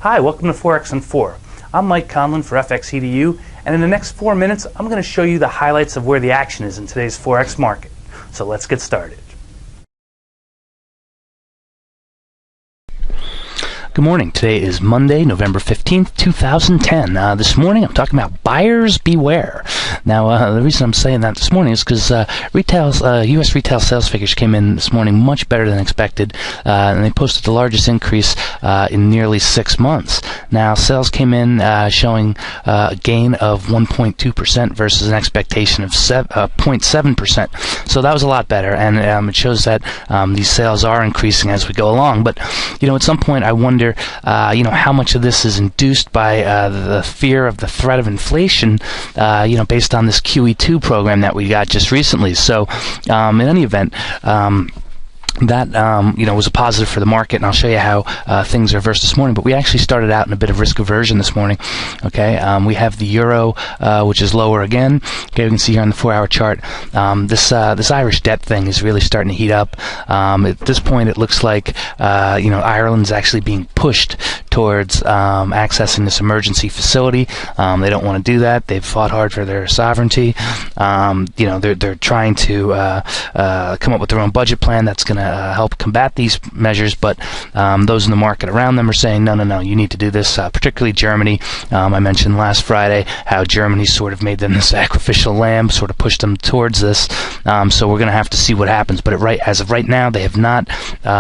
Hi, welcome to Forex in 4. I'm Mike Conlon for FXEDU, and in the next 4 minutes, I'm going to show you the highlights of where the action is in today's Forex market. So let's get started. Good morning. Today is Monday, November 15th, 2010. This morning I'm talking about buyers beware. Now, the reason I'm saying that this morning is because U.S. retail sales figures came in this morning much better than expected, and they posted the largest increase in nearly 6 months. Now, sales came in showing a gain of 1.2% versus an expectation of 0.7%. So that was a lot better, and it shows that these sales are increasing as we go along. But, at some point I wonder how much of this is induced by the fear of the threat of inflation, based on this QE2 program that we got just recently. So, in any event, that was a positive for the market, and I'll show you how things are versed this morning. But we actually started out in a bit of risk aversion this morning. Okay, we have the euro, which is lower again. Okay, we can see here on the 4-hour chart, this Irish debt thing is really starting to heat up. At this point, it looks like Ireland's actually being pushed towards accessing this emergency facility. They don't want to do that. They've fought hard for their sovereignty. They're trying to come up with their own budget plan that's going to help combat these measures, but those in the market around them are saying, no, you need to do this, particularly Germany. I mentioned last Friday how Germany sort of made them the sacrificial lamb, sort of pushed them towards this. So we're going to have to see what happens. But as of right now, they have not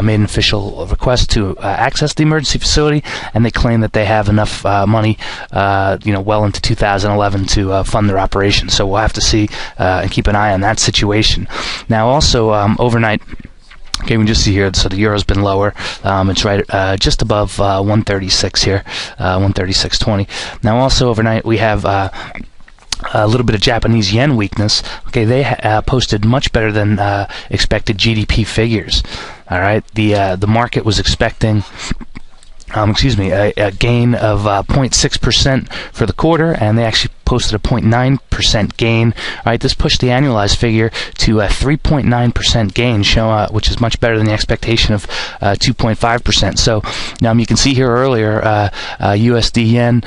made an official request to access the emergency facility, and they claim that they have enough money, well into 2011 to fund their operation. So we'll have to see and keep an eye on that situation. Now, also overnight, okay, we can just see here, so the euro's been lower. It's right just above 136 here, 136.20. Now, also overnight, we have a little bit of Japanese yen weakness. Okay, they posted much better than expected GDP figures. All right, the market was expecting a gain of 0.6% for the quarter, and they actually posted a 0.9% gain. All right, this pushed the annualized figure to a 3.9% gain, which is much better than the expectation of 2.5%. So you can see here earlier, USD yen,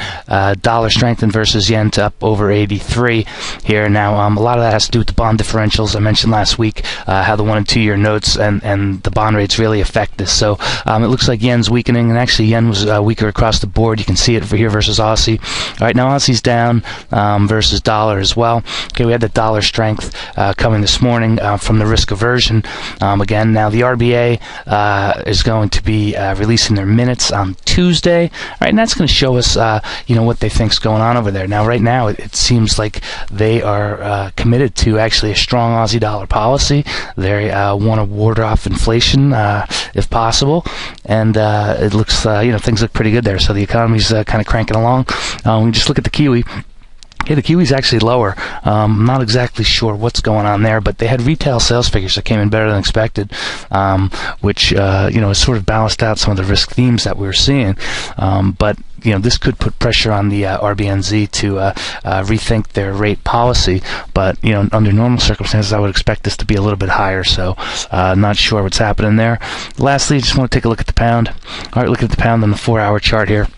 dollar strengthened versus yen to up over 83 here. Now, a lot of that has to do with the bond differentials. I mentioned last week how the 1 and 2 year notes and the bond rates really affect this. So it looks like yen's weakening, and actually yen was weaker across the board. You can see it over here versus Aussie. All right, now Aussie's down versus dollar as well. Okay, we had the dollar strength coming this morning from the risk aversion. Again, now the RBA is going to be releasing their minutes on Tuesday. All right, and that's going to show us, what they think's going on over there. Now, right now, it seems like they are committed to actually a strong Aussie dollar policy. They want to ward off inflation if possible, and it looks, things look pretty good there. So the economy's kind of cranking along. We just look at the Kiwi. Okay, the Kiwi's actually lower. I'm not exactly sure what's going on there, but they had retail sales figures that came in better than expected, which has sort of balanced out some of the risk themes that we were seeing. But this could put pressure on the RBNZ to rethink their rate policy. But under normal circumstances, I would expect this to be a little bit higher. So, not sure what's happening there. Lastly, just want to take a look at the pound. All right, look at the pound on the 4-hour chart here.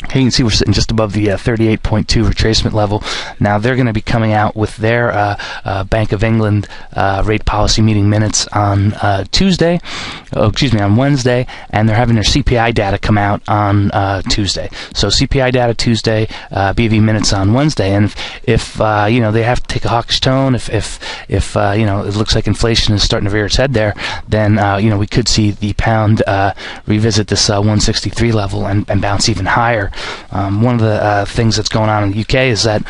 Okay, you can see we're sitting just above the 38.2 retracement level. Now, they're going to be coming out with their Bank of England rate policy meeting minutes on on Wednesday, and they're having their CPI data come out on Tuesday. So CPI data Tuesday, BV minutes on Wednesday, and if they have to take a hawkish tone, if it looks like inflation is starting to rear its head there, then we could see the pound revisit this 163 level and bounce even higher. One of the things that's going on in the UK is that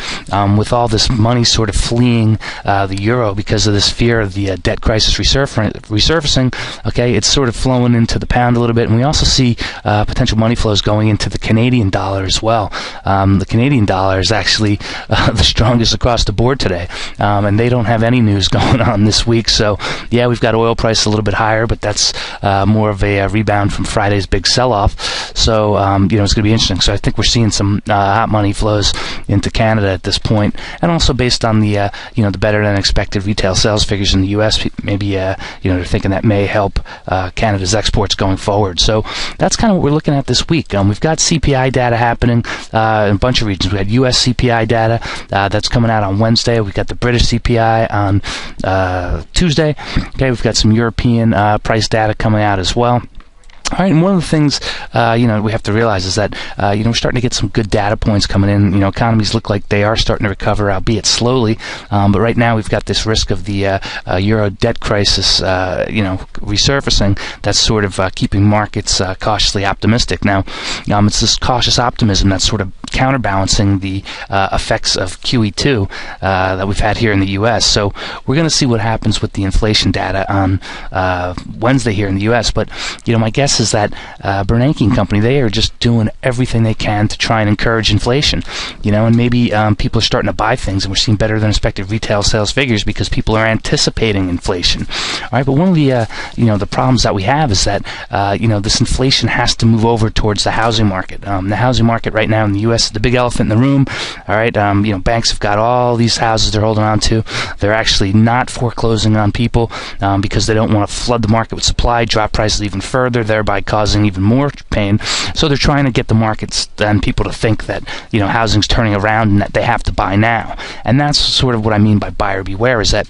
with all this money sort of fleeing the euro because of this fear of the debt crisis resurfacing, okay, it's sort of flowing into the pound a little bit, and we also see potential money flows going into the Canadian dollar as well. The Canadian dollar is actually the strongest across the board today, and they don't have any news going on this week. So, yeah, we've got oil price a little bit higher, but that's more of a rebound from Friday's big sell-off. So, it's going to be interesting. So I think we're seeing some hot money flows into Canada at this point, and also based on the the better than expected retail sales figures in the U.S. Maybe they're thinking that may help Canada's exports going forward. So that's kind of what we're looking at this week. We've got CPI data happening in a bunch of regions. We had U.S. CPI data that's coming out on Wednesday. We've got the British CPI on Tuesday. Okay, we've got some European price data coming out as well. All right, and one of the things we have to realize is that we're starting to get some good data points coming in. Economies look like they are starting to recover, albeit slowly. But right now we've got this risk of the euro debt crisis, resurfacing. That's sort of keeping markets cautiously optimistic. Now, it's this cautious optimism that's sort of counterbalancing the effects of QE2 that we've had here in the U.S. So we're going to see what happens with the inflation data on Wednesday here in the U.S. But my guess is that Bernanke and company, they are just doing everything they can to try and encourage inflation, and maybe people are starting to buy things, and we're seeing better than expected retail sales figures because people are anticipating inflation. All right, but one of the the problems that we have is that this inflation has to move over towards the housing market. The housing market right now in the U.S. is the big elephant in the room. All right, banks have got all these houses they're holding on to. They're actually not foreclosing on people because they don't want to flood the market with supply, drop prices even further, thereby causing even more pain. So they're trying to get the markets and people to think that housing's turning around and that they have to buy now. And that's sort of what I mean by buyer beware, is that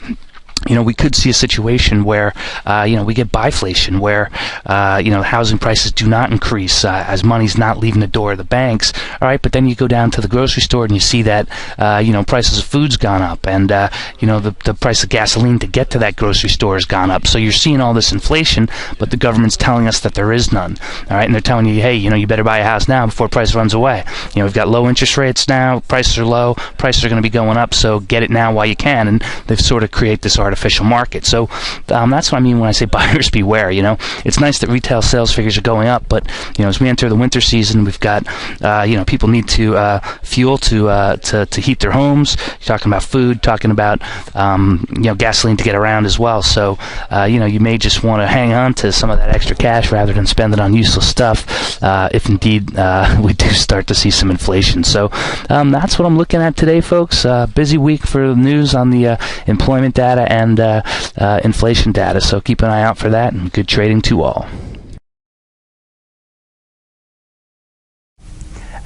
we could see a situation where, we get buyflation, where, housing prices do not increase as money's not leaving the door of the banks. All right, but then you go down to the grocery store and you see that, prices of food's gone up, and, the price of gasoline to get to that grocery store has gone up. So you're seeing all this inflation, but the government's telling us that there is none. All right, and they're telling you, hey, you better buy a house now before price runs away. We've got low interest rates now, prices are low, prices are going to be going up, so get it now while you can. And they've sort of created this artificial market. So that's what I mean when I say buyers beware. It's nice that retail sales figures are going up, but as we enter the winter season, we've got people need to fuel to heat their homes. You're talking about food, talking about gasoline to get around as well. So you may just want to hang on to some of that extra cash rather than spend it on useless stuff if indeed we do start to see some inflation. So that's what I'm looking at today, folks. Busy week for the news on the employment data and inflation data, so keep an eye out for that, and good trading to all.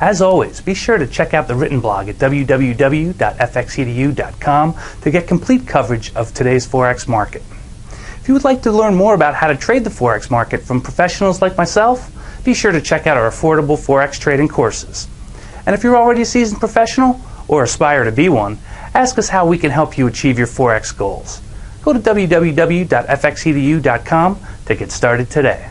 As always, be sure to check out the written blog at www.fxedu.com to get complete coverage of today's Forex market. If you would like to learn more about how to trade the Forex market from professionals like myself, be sure to check out our affordable Forex trading courses. And if you're already a seasoned professional or aspire to be one, ask us how we can help you achieve your Forex goals. Go to www.fxedu.com to get started today.